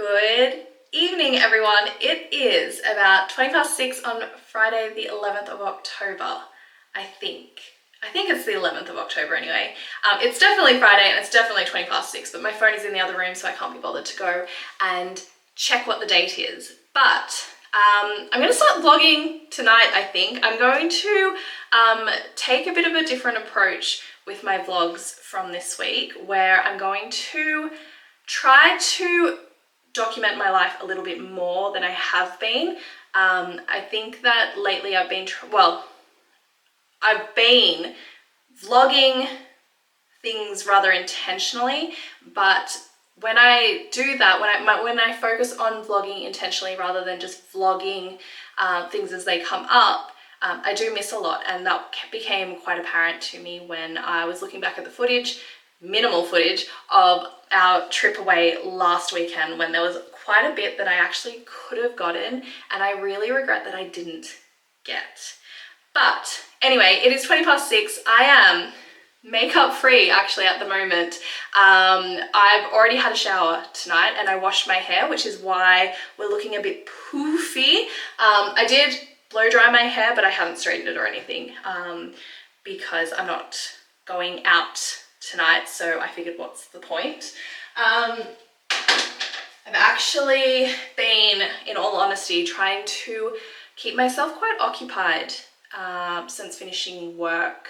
Good evening, everyone. It is about 20 past 6 on Friday, the 11th of October, I think. I think it's the 11th of October anyway. It's definitely Friday and it's definitely 20 past 6, but my phone is in the other room, so I can't be bothered to go and check what the date is. But I'm going to start vlogging tonight, I think. I'm going to take a bit of a different approach with my vlogs from this week, where I'm going to try to document my life a little bit more than I have been. I think that lately I've been vlogging things rather intentionally, but when I do that, when I focus on vlogging intentionally rather than just vlogging things as they come up, I do miss a lot, and that became quite apparent to me when I was looking back at the footage, minimal footage, of our trip away last weekend, when there was quite a bit that I actually could have gotten, and I really regret that I didn't get. But anyway, it is 20 past 6. I am makeup free actually at the moment. I've already had a shower tonight and I washed my hair, which is why we're looking a bit poofy. I did blow dry my hair, but I haven't straightened it or anything because I'm not going out tonight, so I figured, what's the point? I've actually been, in all honesty, trying to keep myself quite occupied since finishing work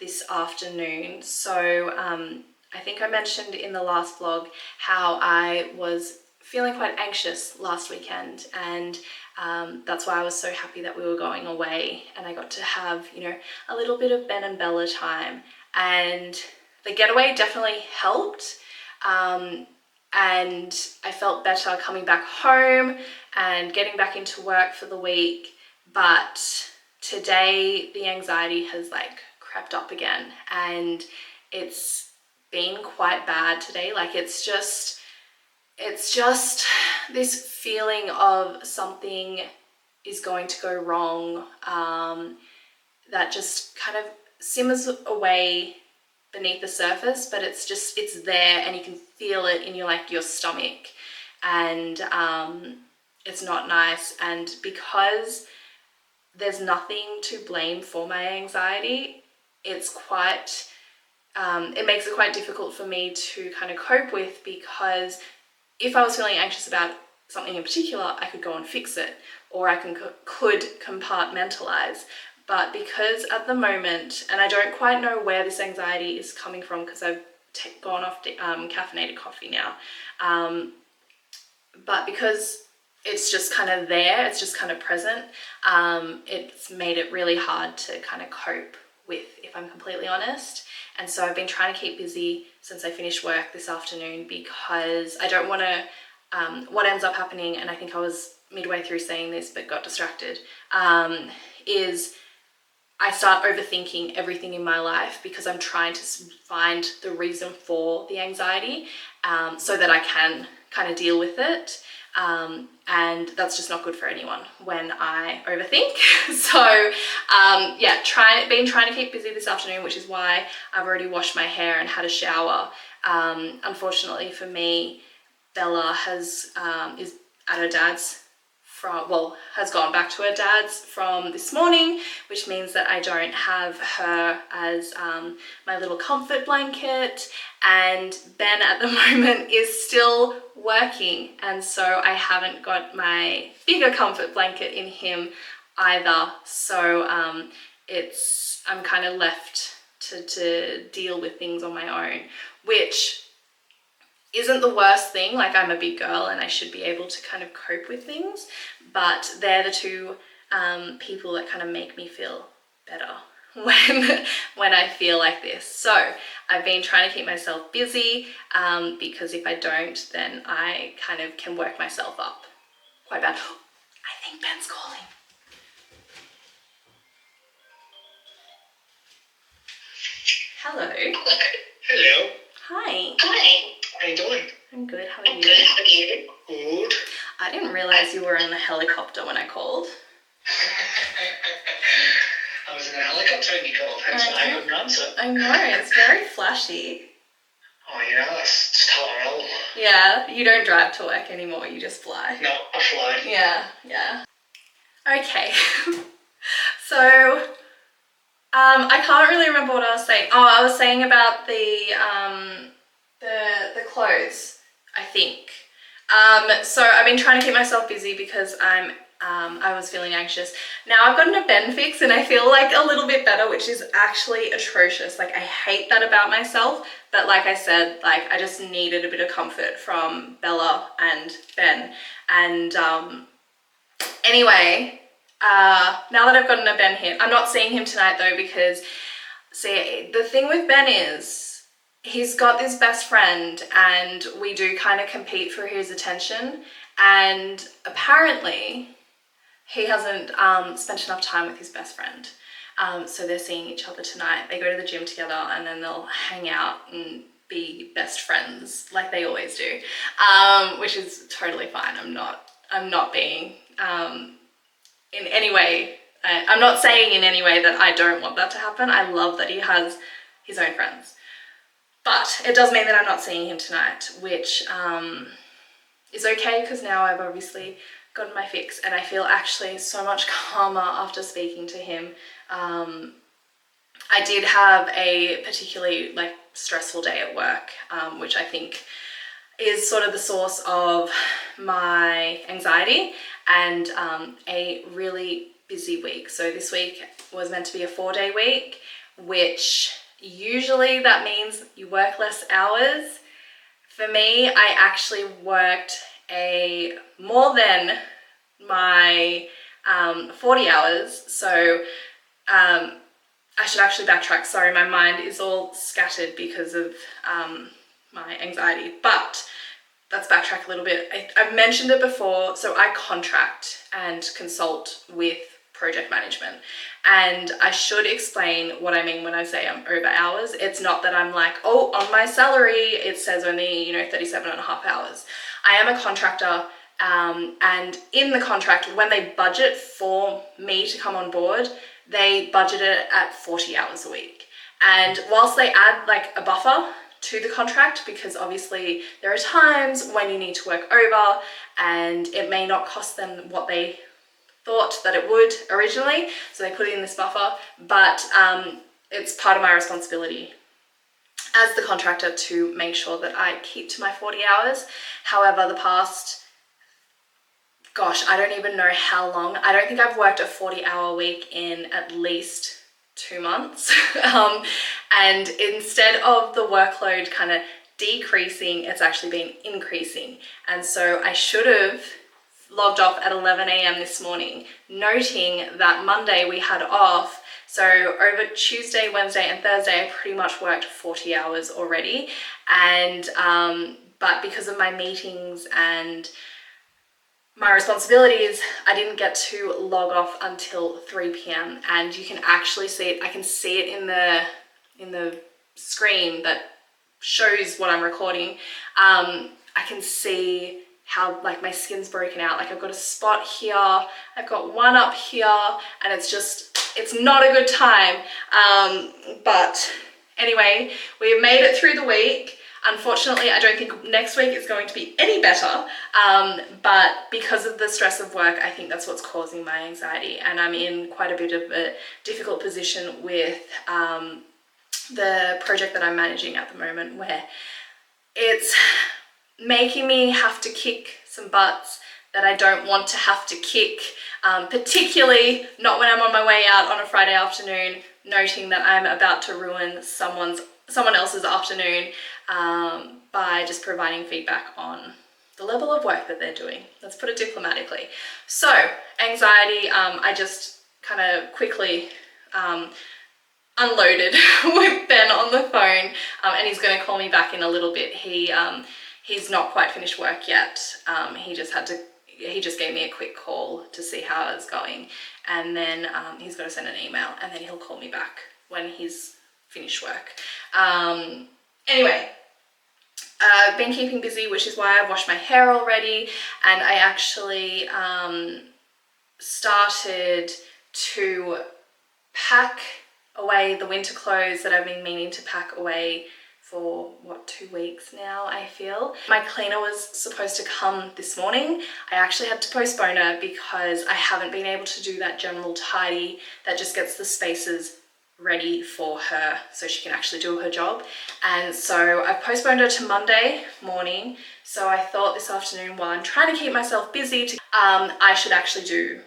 this afternoon. So I think I mentioned in the last vlog how I was feeling quite anxious last weekend, and that's why I was so happy that we were going away and I got to have, you know, a little bit of Ben and Bella time. And the getaway definitely helped, and I felt better coming back home and getting back into work for the week. But today the anxiety has crept up again, and it's been quite bad today. It's just this feeling of something is going to go wrong, that just kind of simmers away beneath the surface, but it's there and you can feel it in your stomach, and it's not nice. And because there's nothing to blame for my anxiety, it's quite it makes it quite difficult for me to kind of cope with, because if I was feeling anxious about something in particular, I could go and fix it, or I could compartmentalize. But because at the moment, and I don't quite know where this anxiety is coming from because I've gone off caffeinated coffee now, but because it's just kind of there, it's just kind of present, it's made it really hard to kind of cope with, if I'm completely honest. And so I've been trying to keep busy since I finished work this afternoon, because I don't want to, what ends up happening, and I think I was midway through saying this but got distracted, is I start overthinking everything in my life because I'm trying to find the reason for the anxiety, so that I can kind of deal with it. And that's just not good for anyone when I overthink. So yeah, been trying to keep busy this afternoon, which is why I've already washed my hair and had a shower. Unfortunately for me, Bella is at her dad's has gone back to her dad's from this morning, which means that I don't have her as my little comfort blanket, and Ben at the moment is still working, and so I haven't got my bigger comfort blanket in him either. So I'm kind of left to deal with things on my own, which isn't the worst thing. I'm a big girl and I should be able to kind of cope with things, but they're the two people that kind of make me feel better when I feel like this. So I've been trying to keep myself busy, because if I don't, then I kind of can work myself up quite bad. I think Ben's calling. Hello. Hello. Hi. Hi. How you doing? I'm good. How are you? Good. How are you? Good. I didn't realize you were in the helicopter when I called. I was in a helicopter when you called, hence why I couldn't answer. I know, it's very flashy. Oh yeah, that's just how I roll. Yeah, you don't drive to work anymore, you just fly. No, I fly. Yeah. Okay. So, I can't really remember what I was saying. Oh, I was saying about the clothes, I think. So I've been trying to keep myself busy because I was feeling anxious. Now I've gotten a bend fix and I feel like a little bit better, which is actually atrocious. Like I hate that about myself, but like I said, like I just needed a bit of comfort from Bella and Ben. And anyway, now that I've gotten a Ben hit, I'm not seeing him tonight though, because see, the thing with Ben is he's got this best friend and we do kind of compete for his attention, and apparently he hasn't spent enough time with his best friend. So they're seeing each other tonight. They go to the gym together and then they'll hang out and be best friends like they always do, which is totally fine. I'm not being in any way, I'm not saying in any way that I don't want that to happen. I love that he has his own friends. But it does mean that I'm not seeing him tonight, which is okay because now I've obviously gotten my fix and I feel actually so much calmer after speaking to him. I did have a particularly stressful day at work, which I think is sort of the source of my anxiety, and a really busy week. So this week was meant to be a 4-day week, which usually that means you work less hours. For me, I actually worked more than my 40 hours. So I should actually backtrack. Sorry, my mind is all scattered because of my anxiety, but let's backtrack a little bit. I've mentioned it before. So I contract and consult with project management, and I should explain what I mean when I say I'm over hours. It's not that I'm like, oh, on my salary it says only 37 and a half hours. I am a contractor, and in the contract, when they budget for me to come on board, they budget it at 40 hours a week. And whilst they add a buffer to the contract, because obviously there are times when you need to work over and it may not cost them what they thought that it would originally, so they put in this buffer, but it's part of my responsibility as the contractor to make sure that I keep to my 40 hours. However, the past, I don't even know how long. I don't think I've worked a 40-hour week in at least 2 months. And instead of the workload kind of decreasing, it's actually been increasing. And so I should have logged off at 11 a.m. this morning, noting that Monday we had off. So over Tuesday, Wednesday and Thursday, I pretty much worked 40 hours already. And but because of my meetings and my responsibilities, I didn't get to log off until 3 p.m. and you can actually see it. I can see it in the screen that shows what I'm recording. I can see how my skin's broken out. I've got a spot here, I've got one up here, and it's not a good time. But anyway, we've made it through the week. Unfortunately, I don't think next week is going to be any better, but because of the stress of work, I think that's what's causing my anxiety, and I'm in quite a bit of a difficult position with the project that I'm managing at the moment, where it's making me have to kick some butts that I don't want to have to kick, particularly not when I'm on my way out on a Friday afternoon, noting that I'm about to ruin someone else's afternoon by just providing feedback on the level of work that they're doing. Let's put it diplomatically. So anxiety, I just kind of quickly unloaded with Ben on the phone, and he's going to call me back in a little bit. He's not quite finished work yet. He just gave me a quick call to see how it's going, and then he's going to send an email, and then he'll call me back when he's finished work. Anyway, I've been keeping busy, which is why I've washed my hair already, and I actually started to pack away the winter clothes that I've been meaning to pack away for what, 2 weeks now, I feel. My cleaner was supposed to come this morning. I actually had to postpone her because I haven't been able to do that general tidy that just gets the spaces ready for her so she can actually do her job. And so I've postponed her to Monday morning. So I thought this afternoon, while I'm trying to keep myself busy, I should actually do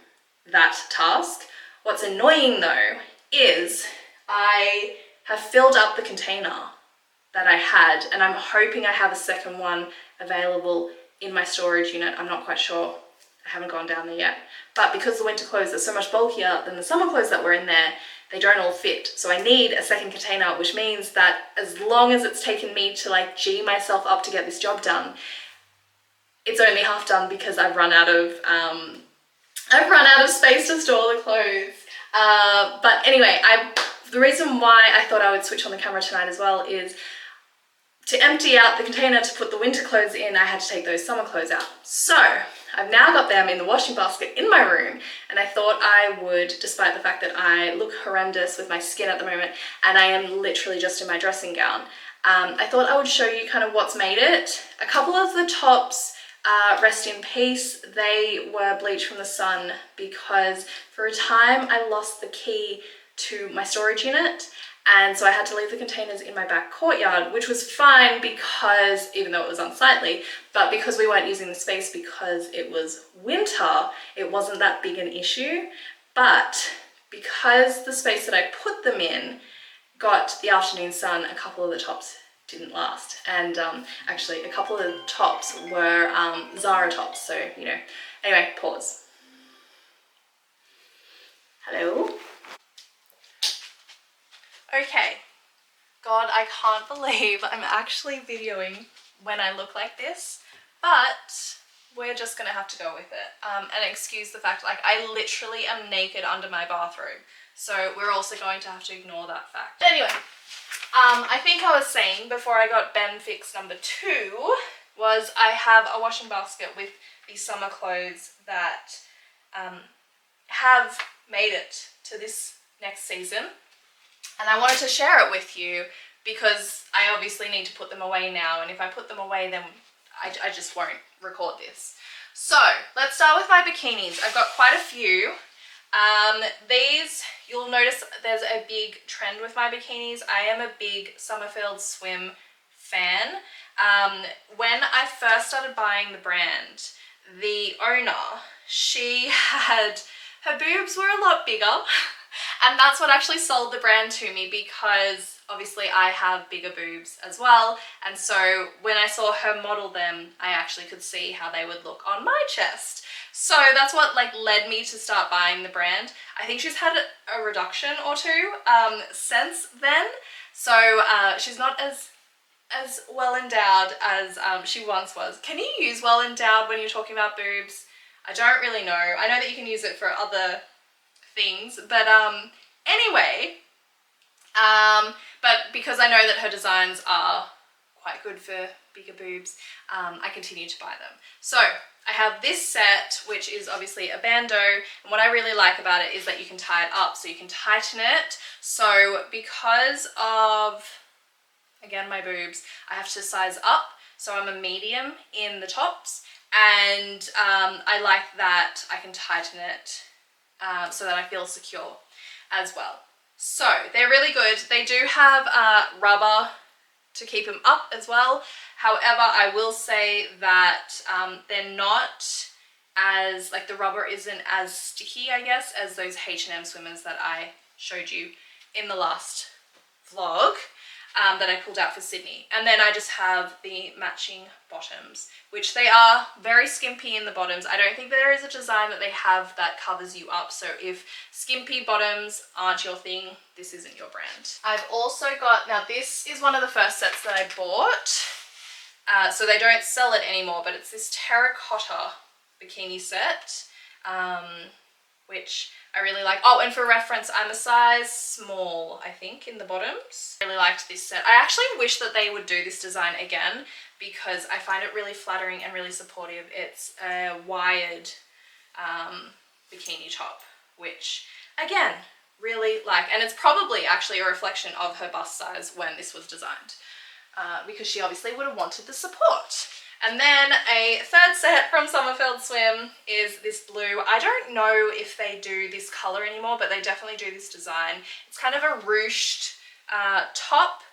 that task. What's annoying though is I have filled up the container that I had, and I'm hoping I have a second one available in my storage unit. I'm not quite sure. I haven't gone down there yet. But because the winter clothes are so much bulkier than the summer clothes that were in there, they don't all fit. So I need a second container, which means that as long as it's taken me to like G myself up to get this job done, it's only half done because I've run out of space to store the clothes. But anyway, the reason why I thought I would switch on the camera tonight as well is to empty out the container to put the winter clothes in, I had to take those summer clothes out. So I've now got them in the washing basket in my room, and I thought I would, despite the fact that I look horrendous with my skin at the moment and I am literally just in my dressing gown, I thought I would show you kind of what's made it. A couple of the tops, rest in peace, they were bleached from the sun because for a time I lost the key to my storage unit, and so I had to leave the containers in my back courtyard, which was fine because, even though it was unsightly, but because we weren't using the space because it was winter, it wasn't that big an issue. But because the space that I put them in got the afternoon sun, a couple of the tops didn't last. And actually a couple of the tops were Zara tops, so, you know. Anyway, pause. Hello? Okay, God, I can't believe I'm actually videoing when I look like this, but we're just gonna have to go with it. And excuse the fact, like, I literally am naked under my bathrobe, so we're also going to have to ignore that fact. But anyway, I think I was saying before I got Ben fix number 2 was I have a washing basket with the summer clothes that have made it to this next season. And I wanted to share it with you because I obviously need to put them away now. And if I put them away, then I just won't record this. So let's start with my bikinis. I've got quite a few. These, you'll notice there's a big trend with my bikinis. I am a big Summerfield Swim fan. When I first started buying the brand, the owner, her boobs were a lot bigger. And that's what actually sold the brand to me because obviously I have bigger boobs as well. And so when I saw her model them, I actually could see how they would look on my chest. So that's what like led me to start buying the brand. I think she's had a reduction or two since then. So she's not as well endowed as she once was. Can you use well endowed when you're talking about boobs? I don't really know. I know that you can use it for other things, but anyway, but because I know that her designs are quite good for bigger boobs, I continue to buy them. So I have this set, which is obviously a bandeau, and what I really like about it is that you can tie it up, so you can tighten it. So because of, again, my boobs, I have to size up, so I'm a medium in the tops, and I like that I can tighten it so that I feel secure as well. So they're really good. They do have rubber to keep them up as well. However, I will say that they're not as, like, the rubber isn't as sticky, I guess, as those H&M swimmers that I showed you in the last vlog that I pulled out for Sydney. And then I just have the matching bottoms, which they are very skimpy in the bottoms. I don't think there is a design that they have that covers you up. So if skimpy bottoms aren't your thing, this isn't your brand. I've also got, now this is one of the first sets that I bought. So they don't sell it anymore, but it's this terracotta bikini set, which I really like. Oh, and for reference, I'm a size small, I think, in the bottoms. I really liked this set. I actually wish that they would do this design again because I find it really flattering and really supportive. It's a wired bikini top, which, again, really like. And it's probably actually a reflection of her bust size when this was designed. because she obviously would have wanted the support. And then a third set from Sommerfeld Swim is this blue. I don't know if they do this color anymore, but they definitely do this design. It's kind of a ruched top.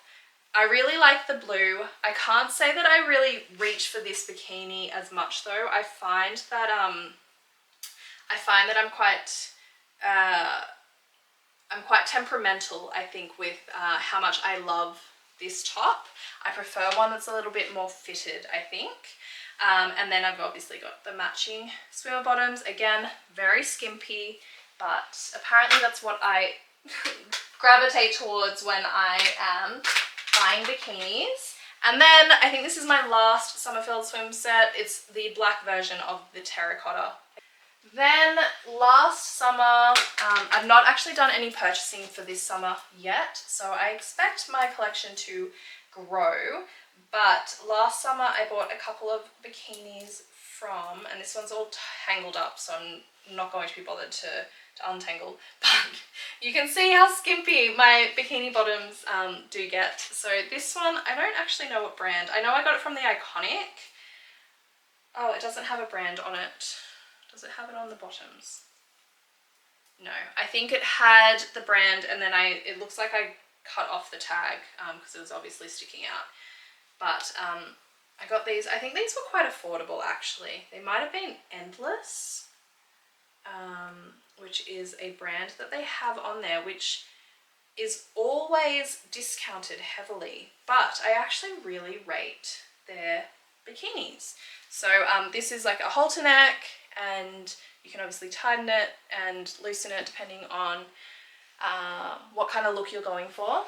I really like the blue. I can't say that I really reach for this bikini as much though. I find that I'm quite temperamental, I think, with how much I love this top. I prefer one that's a little bit more fitted, I think. And then I've obviously got the matching swimmer bottoms. Again, very skimpy, but apparently that's what I gravitate towards when I am buying bikinis. And then I think this is my last Sommerfeld Swim set. It's the black version of the terracotta. Then last summer, I've not actually done any purchasing for this summer yet, so I expect my collection to grow. But last summer I bought a couple of bikinis from, and this one's all tangled up, so I'm not going to be bothered to untangle. But you can see how skimpy my bikini bottoms do get. So this one, I don't actually know what brand. I know I got it from the Iconic. Oh, it doesn't have a brand on it. Does it have it on the bottoms? No, I think it had the brand, and then it looks like I cut off the tag because it was obviously sticking out. But I got these. I think these were quite affordable actually. They might have been Endless, which is a brand that they have on there, which is always discounted heavily, but I actually really rate their bikinis. So this is like a halter neck, and you can obviously tighten it and loosen it depending on what kind of look you're going for.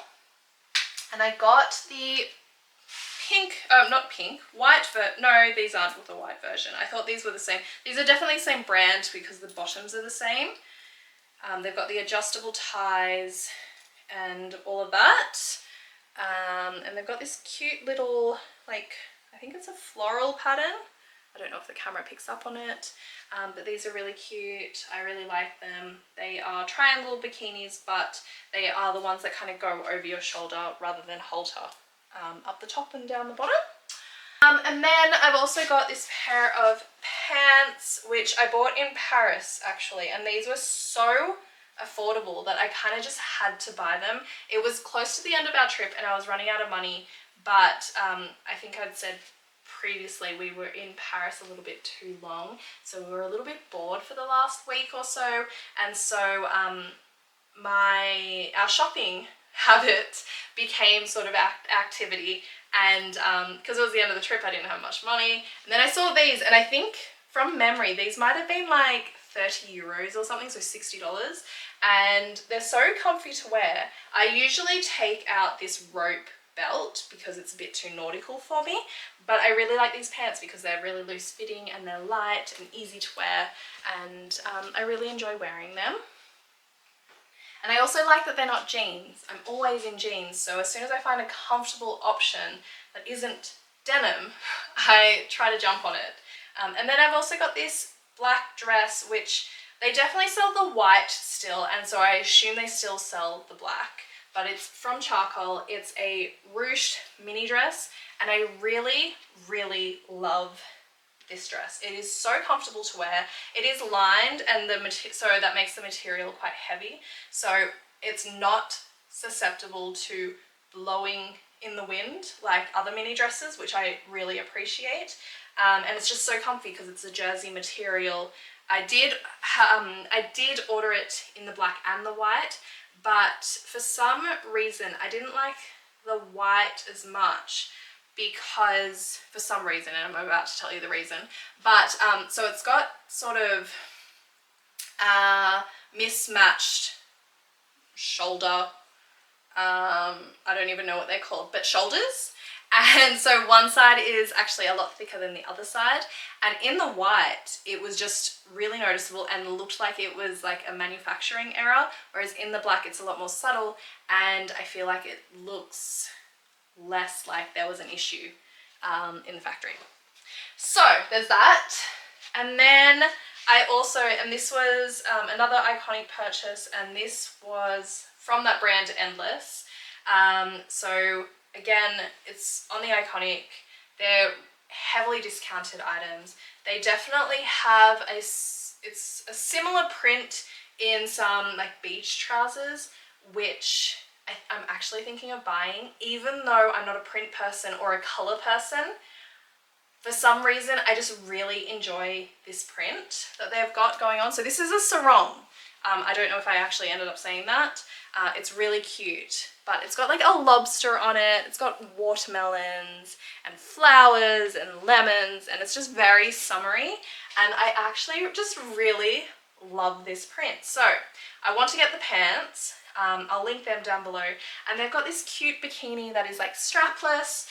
And I got the pink, not pink, white, no, these aren't the white version. I thought these were the same. These are definitely the same brand because the bottoms are the same. They've got the adjustable ties and all of that. And they've got this cute little, like, I think it's a floral pattern. I don't know if the camera picks up on it, but these are really cute. I really like them. They are triangle bikinis, but they are the ones that kind of go over your shoulder rather than halter up the top and down the bottom. And then I've also got this pair of pants, which I bought in Paris actually, and these were so affordable that I kind of just had to buy them. It was close to the end of our trip and I was running out of money, but I think I'd said previously we were in Paris a little bit too long, so we were a little bit bored for the last week or so, and so our shopping habit became sort of activity, and because it was the end of the trip I didn't have much money, and then I saw these, and I think from memory these might have been like 30 euros or something, so $60, and they're so comfy to wear. I usually take out this rope belt because it's a bit too nautical for me, but I really like these pants because they're really loose fitting and they're light and easy to wear, and I really enjoy wearing them. And I also like that they're not jeans. I'm always in jeans, so as soon as I find a comfortable option that isn't denim, I try to jump on it. And then I've also got this black dress, which they definitely sell the white still, and so I assume they still sell the black, but it's from Charcoal. It's a ruched mini dress, and I really, really love this dress. It is so comfortable to wear. It is lined, and so that makes the material quite heavy, so it's not susceptible to blowing in the wind like other mini dresses, which I really appreciate. And it's just so comfy because it's a jersey material. I did order it in the black and the white, but for some reason I didn't like the white as much, because for some reason, and I'm about to tell you the reason, but so it's got sort of mismatched shoulder, I don't even know what they're called, but shoulders, and so one side is actually a lot thicker than the other side, and in the white it was just really noticeable and looked like it was like a manufacturing error, whereas in the black it's a lot more subtle, and I feel like it looks less like there was an issue in the factory. So there's that. And then I also, and this was another Iconic purchase, and this was from that brand Endless. So Again, it's on the Iconic. They're heavily discounted items. They definitely have it's a similar print in some like beach trousers, which I'm actually thinking of buying, even though I'm not a print person or a color person. For some reason, I just really enjoy this print that they've got going on. So this is a sarong. I don't know if I actually ended up saying that. It's really cute, but it's got like a lobster on it. It's got watermelons and flowers and lemons, and it's just very summery. And I actually just really love this print. So I want to get the pants. I'll link them down below. And they've got this cute bikini that is like strapless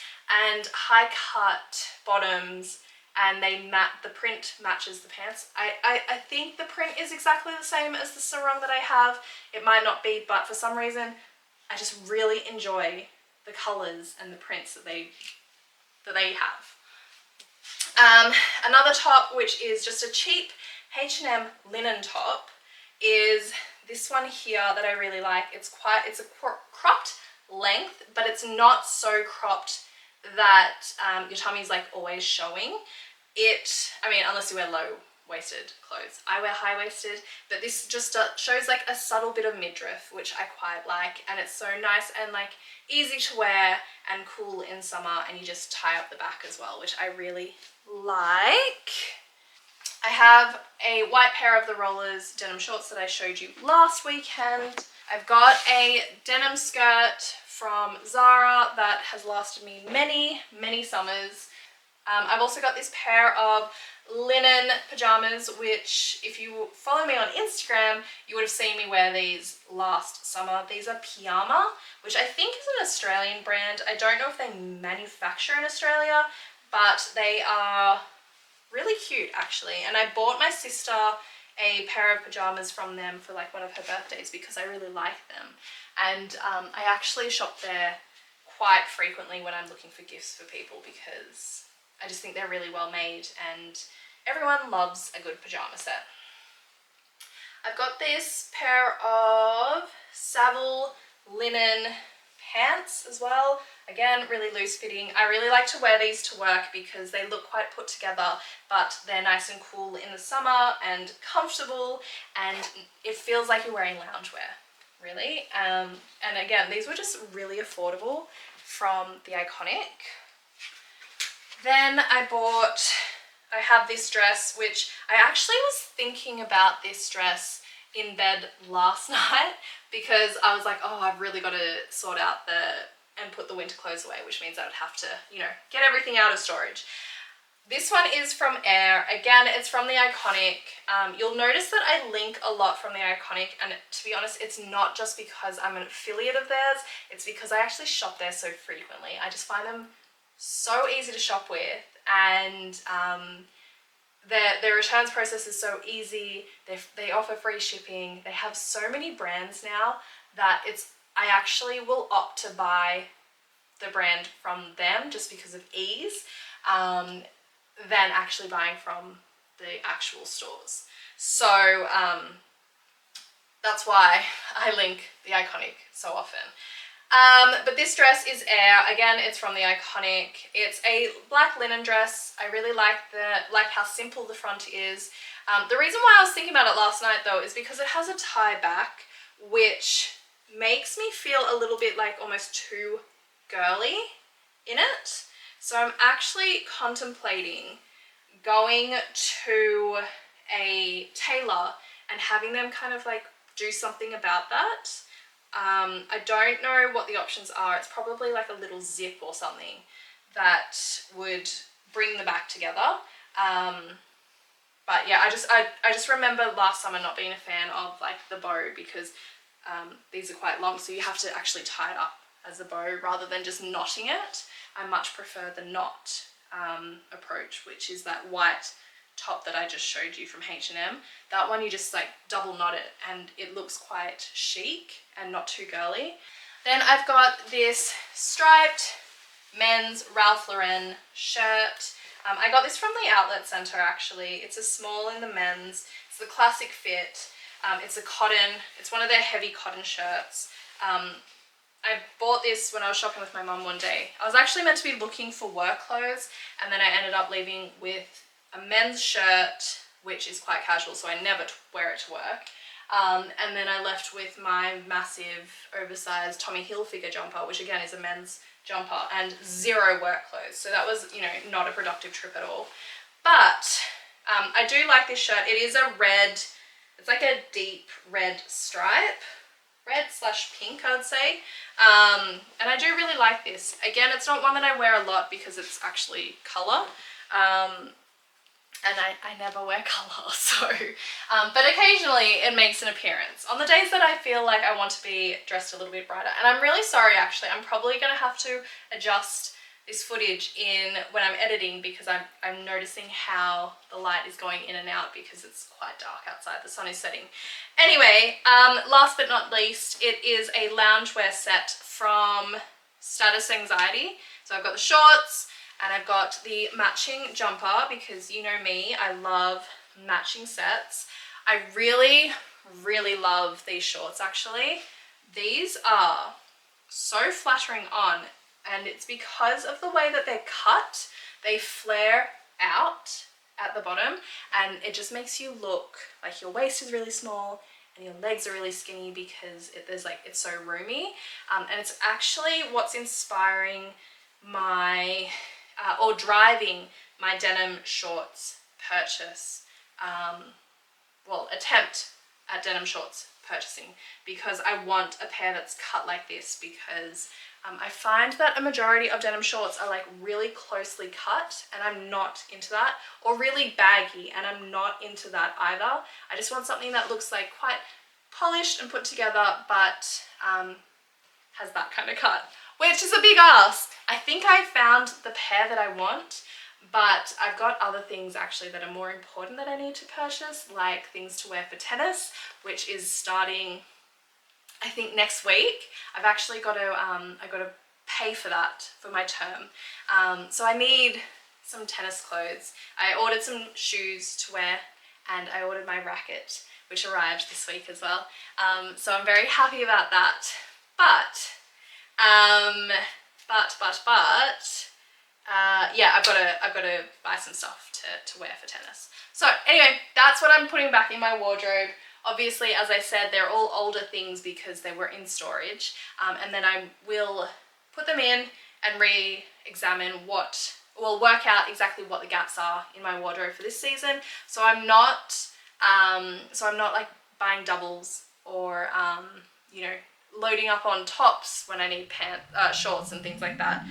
and high cut bottoms, and the print matches the pants. I think the print is exactly the same as the sarong that I have. It might not be, but for some reason I just really enjoy the colors and the prints that they have. Another top, which is just a cheap H&M linen top, is this one here that I really like. It's a cropped length, but it's not so cropped that your tummy's like always showing. I mean, unless you wear low-waisted clothes. I wear high-waisted, but this just shows like a subtle bit of midriff, which I quite like, and it's so nice and like easy to wear and cool in summer, and you just tie up the back as well, which I really like. I have a white pair of the Rollers denim shorts that I showed you last weekend. I've got a denim skirt from Zara that has lasted me many, many summers. I've also got this pair of linen pajamas, which if you follow me on Instagram, you would have seen me wear these last summer. These are Pyjama, which I think is an Australian brand. I don't know if they manufacture in Australia, but they are really cute actually. And I bought my sister a pair of pajamas from them for like one of her birthdays because I really like them. And I actually shop there quite frequently when I'm looking for gifts for people because I just think they're really well made and everyone loves a good pajama set. I've got this pair of Savile linen pants as well. Again, really loose fitting. I really like to wear these to work because they look quite put together, but they're nice and cool in the summer and comfortable, and it feels like you're wearing loungewear, really. And again, these were just really affordable from the Iconic. Then I have this dress, which I actually was thinking about this dress in bed last night because I was like, oh, I've really got to sort out and put the winter clothes away, which means I would have to, get everything out of storage. This one is from Air. Again, it's from the Iconic. You'll notice that I link a lot from the Iconic, and to be honest, it's not just because I'm an affiliate of theirs, it's because I actually shop there so frequently. I just find them so easy to shop with, and their returns process is so easy. They offer free shipping. They have so many brands now that I actually will opt to buy the brand from them just because of ease, than actually buying from the actual stores. So that's why I link the Iconic so often. But this dress is Air. Again, it's from the Iconic. It's a black linen dress. I really like how simple the front is. The reason why I was thinking about it last night though is because it has a tie back, which makes me feel a little bit like almost too girly in it. So I'm actually contemplating going to a tailor and having them kind of like do something about that. I don't know what the options are. It's probably like a little zip or something that would bring the back together. But yeah, I just remember last summer not being a fan of like the bow because these are quite long, so you have to actually tie it up as a bow rather than just knotting it. I much prefer the knot approach, which is that white top that I just showed you from H&M. That one you just like double knot it and it looks quite chic and not too girly. Then I've got this striped men's Ralph Lauren shirt. I got this from the outlet center actually. It's a small in the men's. It's the classic fit. It's a cotton. It's one of their heavy cotton shirts. I bought this when I was shopping with my mum one day. I was actually meant to be looking for work clothes, and then I ended up leaving with a men's shirt, which is quite casual, so I never wear it to work. And then I left with my massive oversized Tommy Hilfiger jumper, which again is a men's jumper, and 0 work clothes. So that was, you know, not a productive trip at all. But I do like this shirt. It is a red, it's like a deep red stripe. Red/pink, I'd say. And I do really like this. Again, it's not one that I wear a lot because it's actually colour. And I never wear colour, so... but occasionally it makes an appearance. On the days that I feel like I want to be dressed a little bit brighter. And I'm really sorry, actually. I'm probably going to have to adjust this footage in when I'm editing because I'm noticing how the light is going in and out because it's quite dark outside. The sun is setting. Anyway, last but not least, it is a loungewear set from Status Anxiety. So I've got the shorts and I've got the matching jumper because you know me, I love matching sets. I really, really love these shorts actually. These are so flattering on, and it's because of the way that they're cut. They flare out at the bottom and it just makes you look like your waist is really small and your legs are really skinny because it's so roomy. And it's actually what's inspiring my or driving my denim shorts purchase, attempt at denim shorts purchasing, because I want a pair that's cut like this because I find that a majority of denim shorts are like really closely cut and I'm not into that, or really baggy and I'm not into that either. I just want something that looks like quite polished and put together but has that kind of cut, which is a big ask. I think I found the pair that I want, but I've got other things actually that are more important that I need to purchase, like things to wear for tennis, which is starting I think next week. I've actually got to pay for that for my term. So I need some tennis clothes. I ordered some shoes to wear and I ordered my racket, which arrived this week as well. So I'm very happy about that. But yeah, I've got to buy some stuff to wear for tennis. So anyway, that's what I'm putting back in my wardrobe. Obviously, as I said, they're all older things because they were in storage. And then I will put them in and re-examine work out exactly what the gaps are in my wardrobe for this season. So I'm not like buying doubles or, you know, loading up on tops when I need shorts and things like that.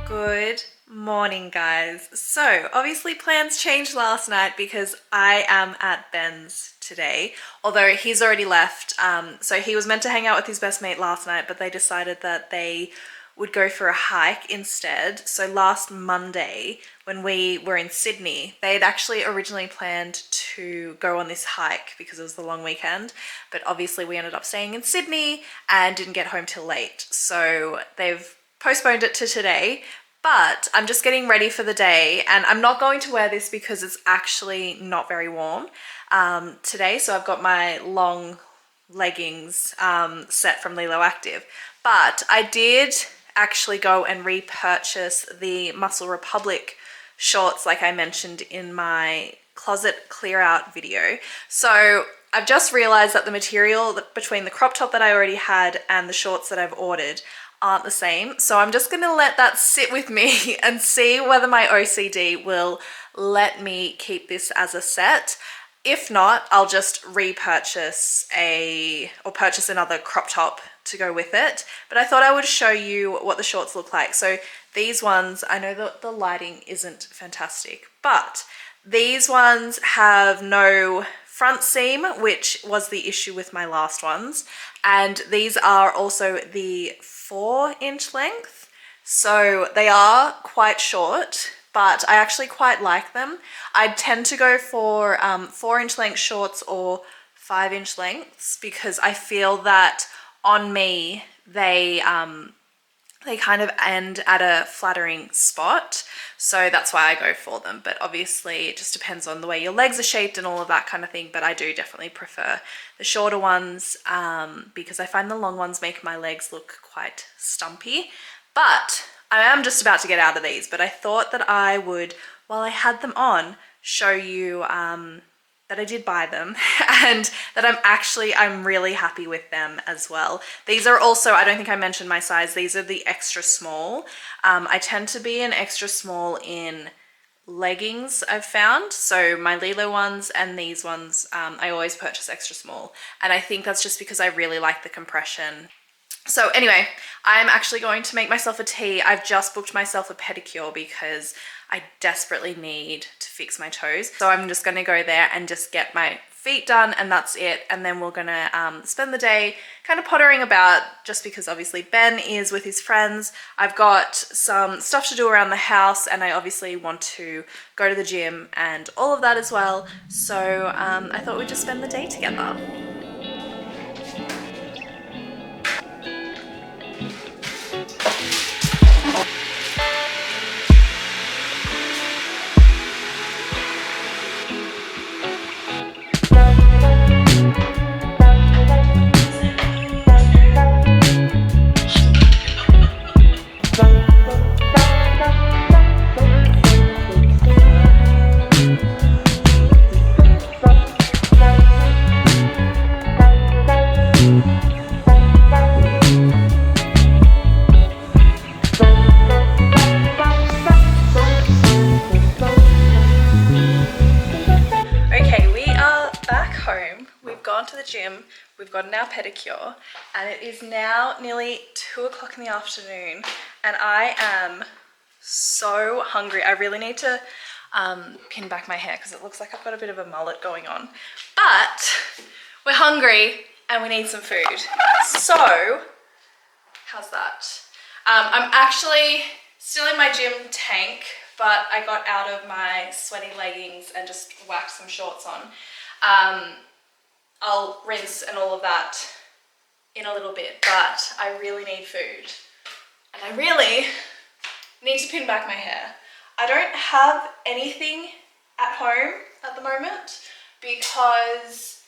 Good morning, guys. So obviously plans changed last night because I am at Ben's today, although he's already left. So he was meant to hang out with his best mate last night, but they decided that they would go for a hike instead. So last Monday when we were in Sydney, they'd actually originally planned to go on this hike because it was the long weekend, but obviously we ended up staying in Sydney and didn't get home till late. So they've postponed it to today, but I'm just getting ready for the day and I'm not going to wear this because it's actually not very warm today. So I've got my long leggings set from Leelo Active, but I did actually go and repurchase the Muscle Republic shorts like I mentioned in my closet clear out video. So I've just realized that the material between the crop top that I already had and the shorts that I've ordered aren't the same. So I'm just going to let that sit with me and see whether my OCD will let me keep this as a set. If not, I'll just repurchase or purchase another crop top to go with it. But I thought I would show you what the shorts look like. So these ones, I know that the lighting isn't fantastic, but these ones have no front seam, which was the issue with my last ones. And these are also the 4-inch length. So they are quite short, but I actually quite like them. I tend to go for 4-inch length shorts or 5-inch lengths because I feel that on me they kind of end at a flattering spot, so that's why I go for them. But obviously it just depends on the way your legs are shaped and all of that kind of thing, but I do definitely prefer the shorter ones because I find the long ones make my legs look quite stumpy. But I am just about to get out of these, but I thought that I would, while I had them on, show you that I did buy them and that I'm really happy with them as well. These are also, I don't think I mentioned my size, these are the extra small. I tend to be an extra small in leggings, I've found. So my Leelo ones and these ones, I always purchase extra small. And I think that's just because I really like the compression. So anyway, I'm actually going to make myself a tea. I've just booked myself a pedicure because I desperately need to fix my toes. So I'm just gonna go there and just get my feet done, and that's it. And then we're gonna spend the day kind of pottering about, just because obviously Ben is with his friends. I've got some stuff to do around the house, and I obviously want to go to the gym and all of that as well. So I thought we'd just spend the day together. To the gym, we've gotten our pedicure, and it is now nearly 2 o'clock in the afternoon, and I am so hungry. I really need to pin back my hair because it looks like I've got a bit of a mullet going on, but we're hungry and we need some food. So how's that? I'm actually still in my gym tank, but I got out of my sweaty leggings and just whacked some shorts on. I'll rinse and all of that in a little bit, but I really need food. And I really need to pin back my hair. I don't have anything at home at the moment because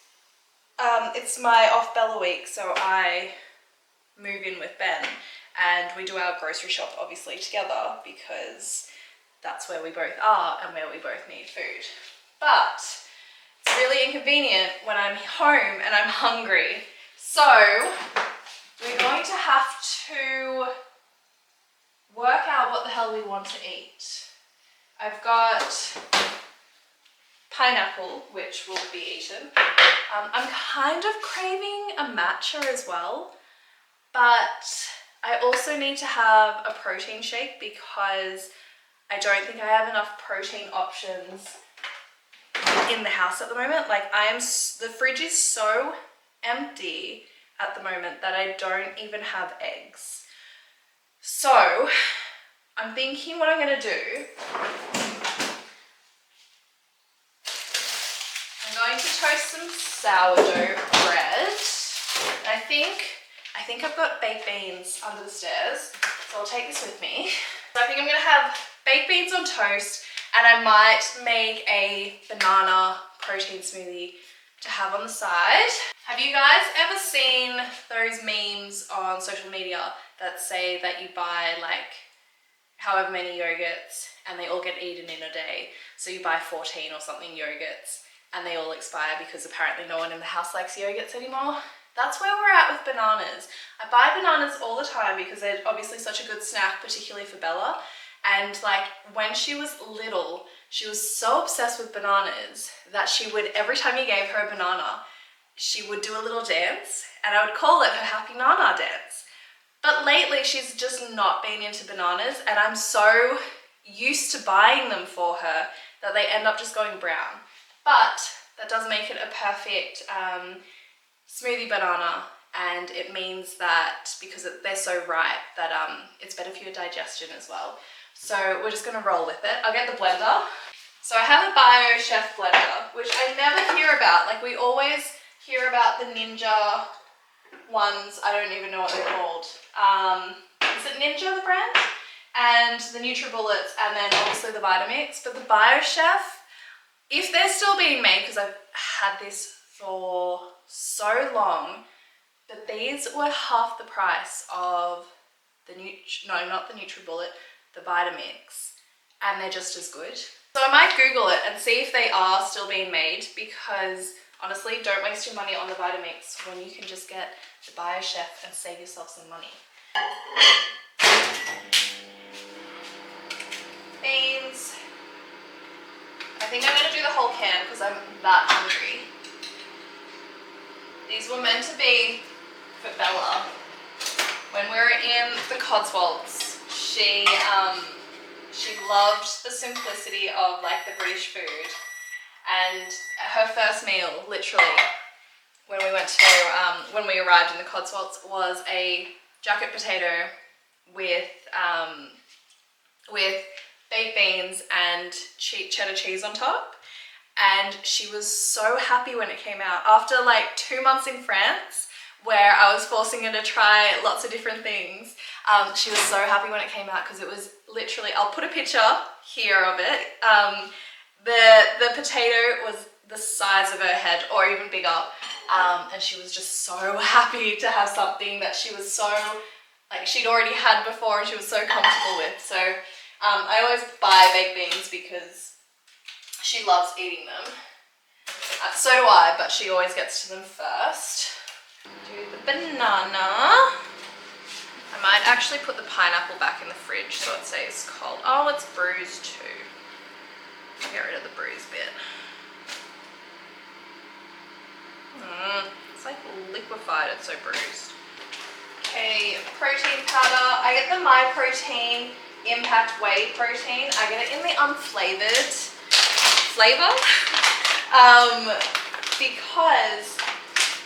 it's my off Bella week, so I move in with Ben and we do our grocery shop obviously together because that's where we both are and where we both need food. But it's really inconvenient when I'm home and I'm hungry. So we're going to have to work out what the hell we want to eat. I've got pineapple, which will be eaten. I'm kind of craving a matcha as well, but I also need to have a protein shake because I don't think I have enough protein options in the house at the moment. Like the fridge is so empty at the moment that I don't even have eggs. So I'm thinking what I'm gonna do, I'm going to toast some sourdough bread. And I think I've got baked beans under the stairs, so I'll take this with me. So I think I'm gonna have baked beans on toast, and I might make a banana protein smoothie to have on the side. Have you guys ever seen those memes on social media that say that you buy like however many yogurts and they all get eaten in a day? So you buy 14 or something yogurts and they all expire because apparently no one in the house likes yogurts anymore. That's where we're at with bananas. I buy bananas all the time because they're obviously such a good snack, particularly for Bella. And like when she was little, she was so obsessed with bananas that she would, every time you gave her a banana, she would do a little dance, and I would call it her happy nana dance. But lately she's just not been into bananas, and I'm so used to buying them for her that they end up just going brown. But that does make it a perfect smoothie banana, and it means that because they're so ripe that it's better for your digestion as well. So we're just gonna roll with it. I'll get the blender. So I have a Bio Chef blender, which I never hear about. Like we always hear about the Ninja ones. I don't even know what they're called. Is it Ninja, the brand? And the NutriBullets, and then obviously the Vitamix. But the Bio Chef, if they're still being made, because I've had this for so long, but these were half the price of the not the NutriBullet, the Vitamix, and they're just as good. So I might Google it and see if they are still being made, because honestly, don't waste your money on the Vitamix when you can just get the Bio Chef and save yourself some money. Beans. I think I'm going to do the whole can because I'm that hungry. These were meant to be for Bella. When we were in the Cotswolds, she loved the simplicity of like the British food, and her first meal, literally, when we arrived in the Cotswolds, was a jacket potato with baked beans and cheddar cheese on top. And she was so happy when it came out. After like 2 months in France, where I was forcing her to try lots of different things, she was so happy when it came out, because it was literally, I'll put a picture here of it. The potato was the size of her head or even bigger, and she was just so happy to have something that she was so, like, she'd already had before and she was so comfortable with. So I always buy baked beans because she loves eating them. So do I, but she always gets to them first. Do the banana. I might actually put the pineapple back in the fridge so it stays cold. Oh, it's bruised too. I'll get rid of the bruised bit. It's like liquefied, it's so bruised. Okay, protein powder. I get the My Protein Impact Whey protein. I get it in the unflavored flavor because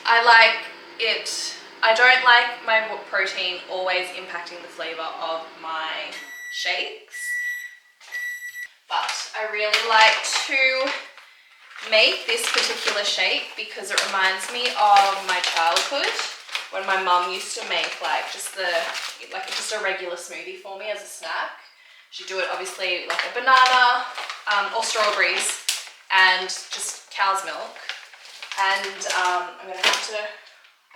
I like it. I don't like my protein always impacting the flavor of my shakes, but I really like to make this particular shake because it reminds me of my childhood when my mum used to make like just a regular smoothie for me as a snack. She'd do it obviously like a banana or strawberries and just cow's milk. And I'm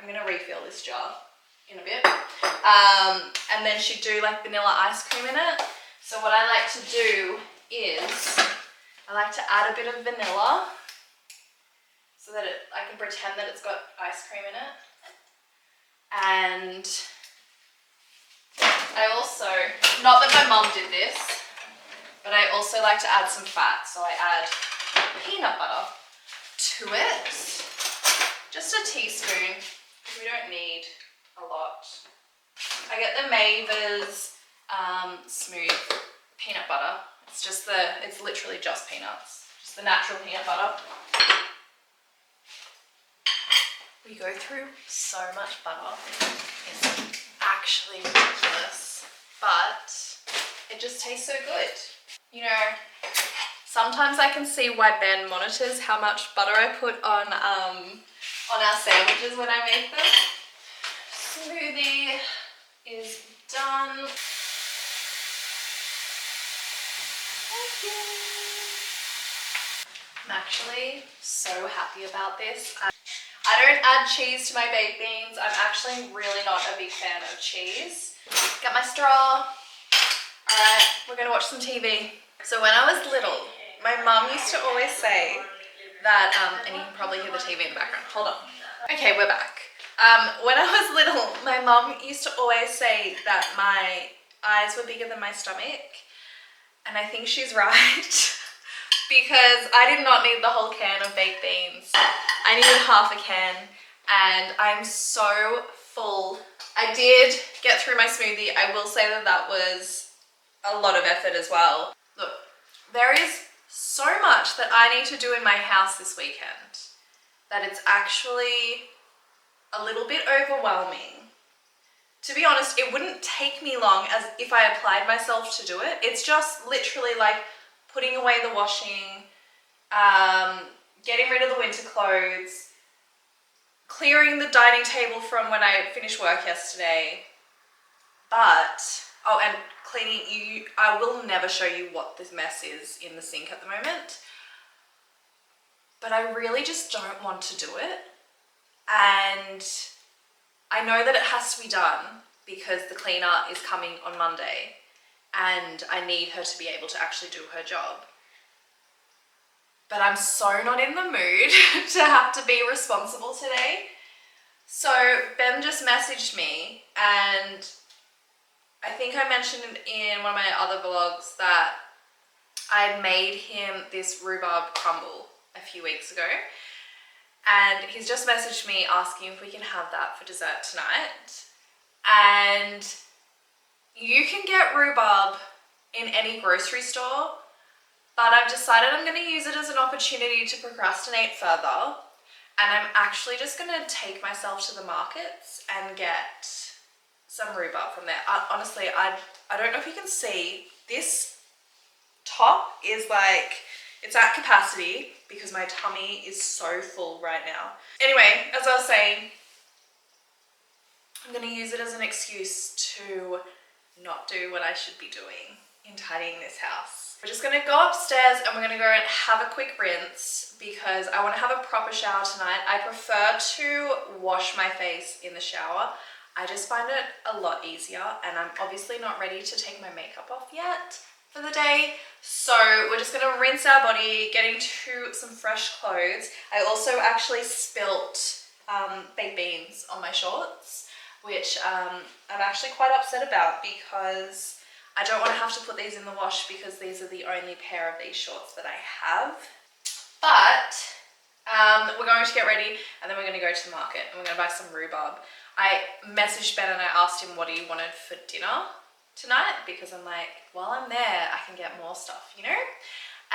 gonna refill this jar in a bit. And then she'd do like vanilla ice cream in it. So what I like to do is I like to add a bit of vanilla so that I can pretend that it's got ice cream in it. And I also, not that my mum did this, but I also like to add some fat. So I add peanut butter to it. Just a teaspoon, because we don't need a lot. I get the Maver's smooth peanut butter. It's literally just peanuts. Just the natural peanut butter. We go through so much butter. It's actually ridiculous, but it just tastes so good. You know, sometimes I can see wideband monitors how much butter I put on our sandwiches when I make them. Smoothie is done. I'm actually so happy about this. I don't add cheese to my baked beans. I'm actually really not a big fan of cheese. Got my straw. Alright, we're gonna watch some TV. So when I was little, my mum used to always say that, and you can probably hear the TV in the background. Hold on. Okay, we're back. When I was little, my mum used to always say that my eyes were bigger than my stomach. And I think she's right. Because I did not need the whole can of baked beans. I needed half a can, and I'm so full. I did get through my smoothie. I will say that that was a lot of effort as well. Look, there is so much that I need to do in my house this weekend that it's actually a little bit overwhelming to be honest, it wouldn't take me long as if I applied myself to do it. It's just literally like putting away the washing, getting rid of the winter clothes, clearing the dining table from when I finished work yesterday. But, oh, and cleaning, I will never show you what this mess is in the sink at the moment. But I really just don't want to do it. And I know that it has to be done because the cleaner is coming on Monday and I need her to be able to actually do her job. But I'm so not in the mood to have to be responsible today. So Ben just messaged me, and I think I mentioned in one of my other vlogs that I'd made him this rhubarb crumble a few weeks ago. And he's just messaged me asking if we can have that for dessert tonight. And you can get rhubarb in any grocery store, but I've decided I'm going to use it as an opportunity to procrastinate further. And I'm actually just going to take myself to the markets and get some rhubarb from there. Honestly, I don't know if you can see, this top is like, it's at capacity because my tummy is so full right now. Anyway, as I was saying, I'm going to use it as an excuse to not do what I should be doing in tidying this house. We're just going to go upstairs and we're going to go and have a quick rinse because I want to have a proper shower tonight. I prefer to wash my face in the shower. I just find it a lot easier, and I'm obviously not ready to take my makeup off yet for the day. So we're just gonna rinse our body, get into some fresh clothes. I also actually spilt baked beans on my shorts, which I'm actually quite upset about because I don't want to have to put these in the wash because these are the only pair of these shorts that I have. But we're going to get ready and then we're going to go to the market and we're going to buy some rhubarb. I messaged Ben and I asked him what he wanted for dinner tonight because I'm like, while I'm there, I can get more stuff, you know?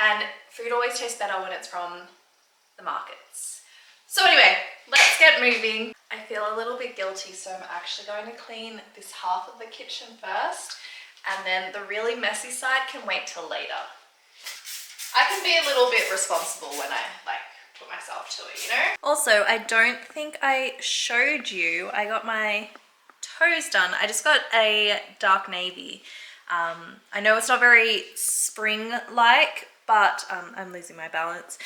And food always tastes better when it's from the markets. So anyway, let's get moving. I feel a little bit guilty, so I'm actually going to clean this half of the kitchen first, and then the really messy side can wait till later. I can be a little bit responsible when I put myself to it, you know? Also, I don't think I showed you, I got my toes done. I just got a dark navy. I know it's not very spring-like, but I'm losing my balance.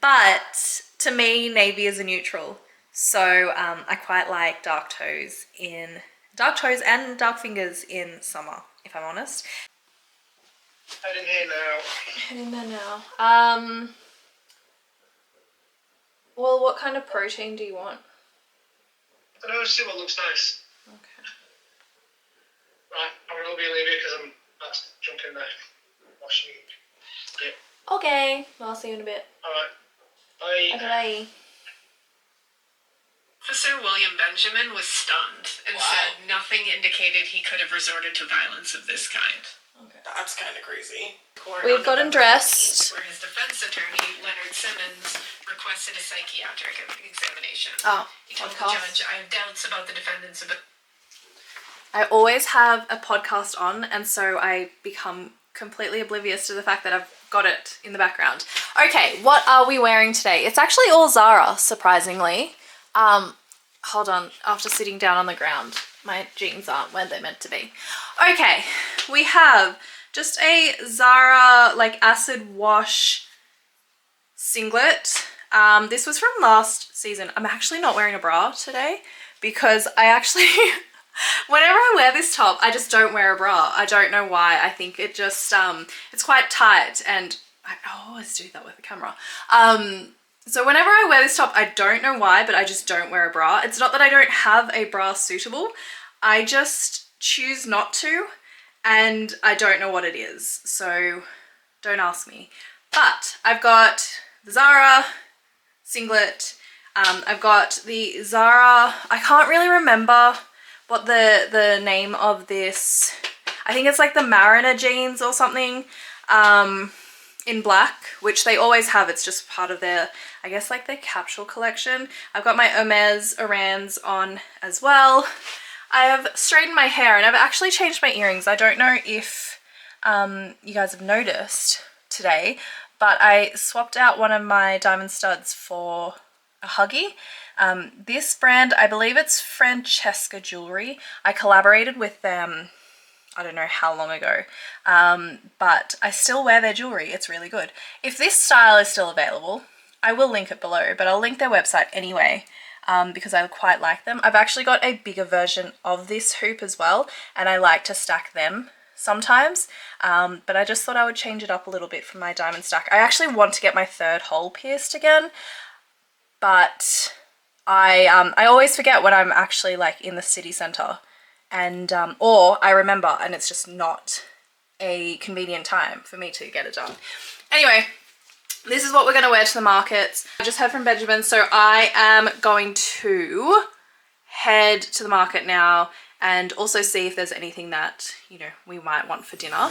But to me, navy is a neutral. So I quite like dark toes and dark fingers in summer, if I'm honest. Head in here now. Head in there now. Well, what kind of protein do you want? I don't know, see what looks nice. Okay. Right, I'm gonna be leaving because that's junk in the washing. Yeah. Okay, well, I'll see you in a bit. Alright. Bye. Okay, bye. Officer William Benjamin was stunned and said nothing indicated he could have resorted to violence of this kind. Okay. That's kind of crazy. We've gotten dressed. Where his defense attorney, Leonard Simmons, requested a psychiatric examination. Oh, He told the podcast. judge, I have doubts about the defendant's ability. I always have a podcast on, and so I become completely oblivious to the fact that I've got it in the background. Okay, what are we wearing today? It's actually all Zara, surprisingly. Hold on, after sitting down on the ground, my jeans aren't where they're meant to be. Okay, we have just a Zara acid wash singlet. This was from last season. I'm actually not wearing a bra today because I actually, whenever I wear this top, I just don't wear a bra. I don't know why. I think it just, it's quite tight, and I always do that with the camera. So whenever I wear this top, I don't know why, but I just don't wear a bra. It's not that I don't have a bra suitable. I just choose not to, and I don't know what it is. So don't ask me. But I've got the Zara singlet. I've got the Zara, I can't really remember what the name of this, I think it's like the Mariner jeans or something, in black, which they always have. It's just part of their, I guess, like their capsule collection. I've got my Hermes Orans on as well. I have straightened my hair and I've actually changed my earrings. I don't know if you guys have noticed today, but I swapped out one of my diamond studs for a Huggy. This brand, I believe it's Francesca Jewelry. I collaborated with them, I don't know how long ago, but I still wear their jewelry. It's really good. If this style is still available, I will link it below, but I'll link their website anyway, because I quite like them. I've actually got a bigger version of this hoop as well, and I like to stack them sometimes, but I just thought I would change it up a little bit for my diamond stack. I actually want to get my third hole pierced again, but I always forget when I'm actually like in the city centre, and or I remember and it's just not a convenient time for me to get it done. Anyway, this is what we're going to wear to the markets. I just heard from Benjamin, so I am going to head to the market now and also see if there's anything that, you know, we might want for dinner.